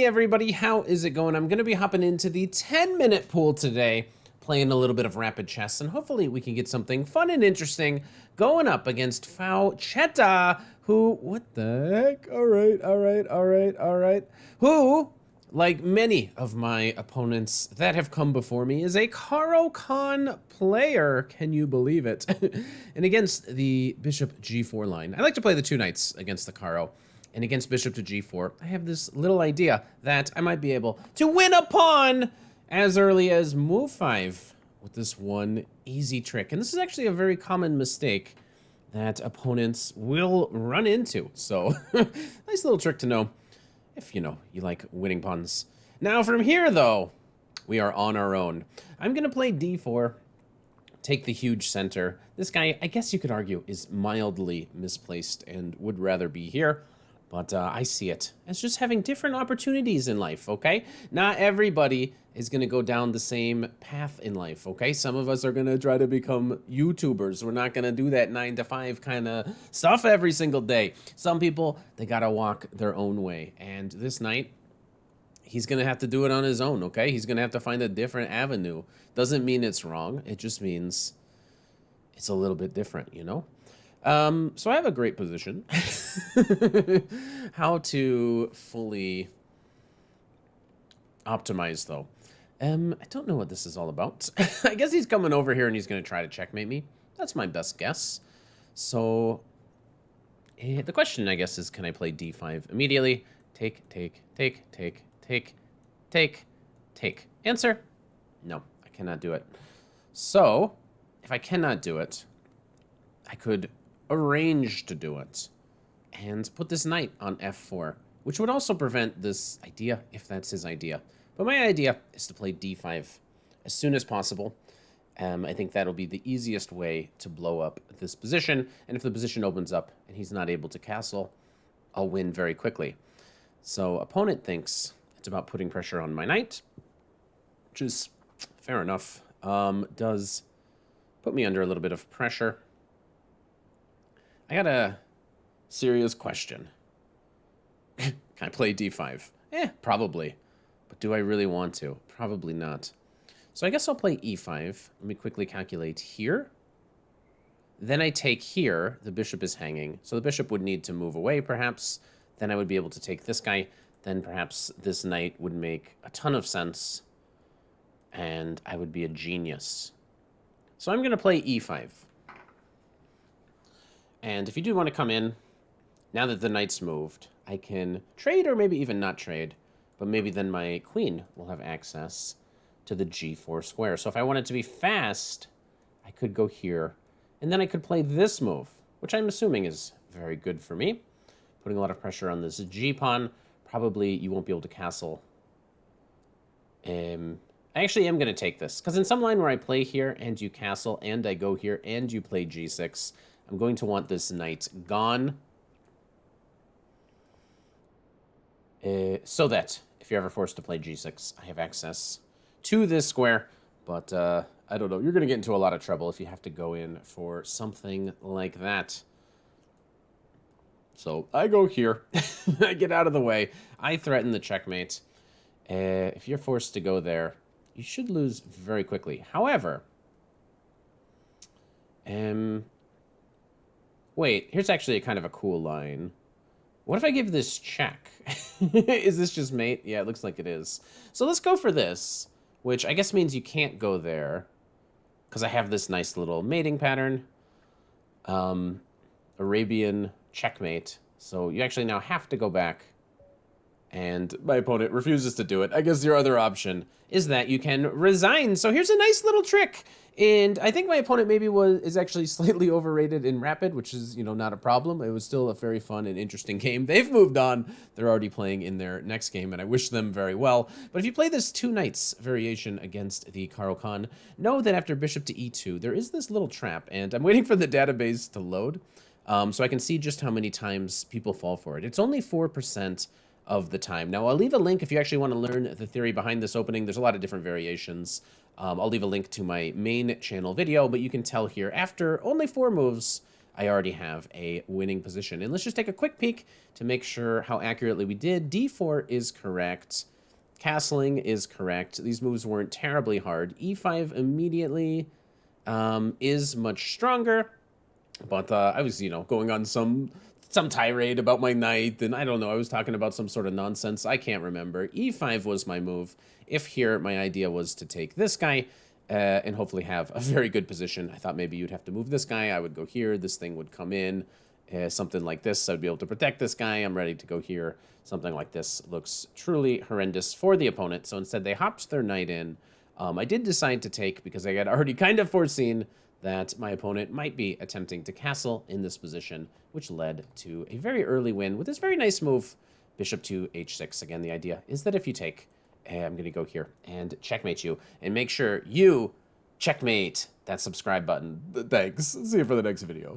Hey everybody, how is it going? I'm going to be hopping into the 10-minute pool today, playing a little bit of rapid chess, and hopefully we can get something fun and interesting going up against Fauchetta, who, what the heck? All right. Who, like many of my opponents that have come before me, is a Caro-Kann't player. Can you believe it? And against the bishop g4 line, I like to play the two knights against the Caro. And against bishop to g4, I have this little idea that I might be able to win a pawn as early as move 5 with this one easy trick. And this is actually a very common mistake that opponents will run into. So, nice little trick to know if, you like winning pawns. Now from here, though, we are on our own. I'm going to play d4, take the huge center. This guy, I guess you could argue, is mildly misplaced and would rather be here. But I see it as just having different opportunities in life, okay? Not everybody is going to go down the same path in life, okay? Some of us are going to try to become YouTubers. We're not going to do that 9-to-5 kind of stuff every single day. Some people, they got to walk their own way. And this knight, he's going to have to do it on his own, okay? He's going to have to find a different avenue. Doesn't mean it's wrong. It just means it's a little bit different, you know? So I have a great position. How to fully optimize, though. I don't know what this is all about. I guess he's coming over here and he's going to try to checkmate me. That's my best guess. So the question, I guess, is can I play d5 immediately? Take. Answer? No, I cannot do it. So if I cannot do it, I could arrange to do it and put this knight on f4, which would also prevent this idea, if that's his idea. But my idea is to play d5 as soon as possible. I think that'll be the easiest way to blow up this position, and if the position opens up and he's not able to castle, I'll win very quickly. So opponent thinks it's about putting pressure on my knight, which is fair enough. Does put me under a little bit of pressure. I got a serious question. Can I play d5? Probably. But do I really want to? Probably not. So I guess I'll play e5. Let me quickly calculate here. Then I take here. The bishop is hanging. So the bishop would need to move away, perhaps. Then I would be able to take this guy. Then perhaps this knight would make a ton of sense. And I would be a genius. So I'm going to play e5. And if you do want to come in, now that the knight's moved, I can trade or maybe even not trade, but maybe then my queen will have access to the g4 square. So if I wanted to be fast, I could go here, and then I could play this move, which I'm assuming is very good for me. Putting a lot of pressure on this g-pawn. Probably you won't be able to castle. I actually am going to take this, because in some line where I play here and you castle and I go here and you play g6, I'm going to want this knight gone. So that if you're ever forced to play g6, I have access to this square. But I don't know. You're going to get into a lot of trouble if you have to go in for something like that. So I go here. I get out of the way. I threaten the checkmate. If you're forced to go there, you should lose very quickly. However, wait, here's actually a kind of a cool line. What if I give this check? Is this just mate? Yeah, it looks like it is. So let's go for this, which I guess means you can't go there, because I have this nice little mating pattern. Arabian checkmate. So you actually now have to go back, and my opponent refuses to do it. I guess your other option is that you can resign. So here's a nice little trick. And I think my opponent maybe is actually slightly overrated in Rapid, which is, not a problem. It was still a very fun and interesting game. They've moved on. They're already playing in their next game, and I wish them very well. But if you play this two knights variation against the Caro-Kann't, know that after bishop to e2, there is this little trap, and I'm waiting for the database to load so I can see just how many times people fall for it. It's only 4% of the time. Now, I'll leave a link if you actually want to learn the theory behind this opening. There's a lot of different variations. I'll leave a link to my main channel video, but you can tell here, after only 4 moves, I already have a winning position. And let's just take a quick peek to make sure how accurately we did. D4 is correct. Castling is correct. These moves weren't terribly hard. E5 immediately is much stronger. But I was, going on some tirade about my knight, and I don't know, I was talking about some sort of nonsense. I can't remember. E5 was my move. If here, my idea was to take this guy and hopefully have a very good position. I thought maybe you'd have to move this guy. I would go here. This thing would come in. Something like this. I'd be able to protect this guy. I'm ready to go here. Something like this looks truly horrendous for the opponent. So instead, they hopped their knight in. I did decide to take because I had already kind of foreseen that my opponent might be attempting to castle in this position, which led to a very early win with this very nice move, bishop to h6. Again, the idea is that if you take, I'm going to go here and checkmate you, and make sure you checkmate that subscribe button. Thanks. See you for the next video.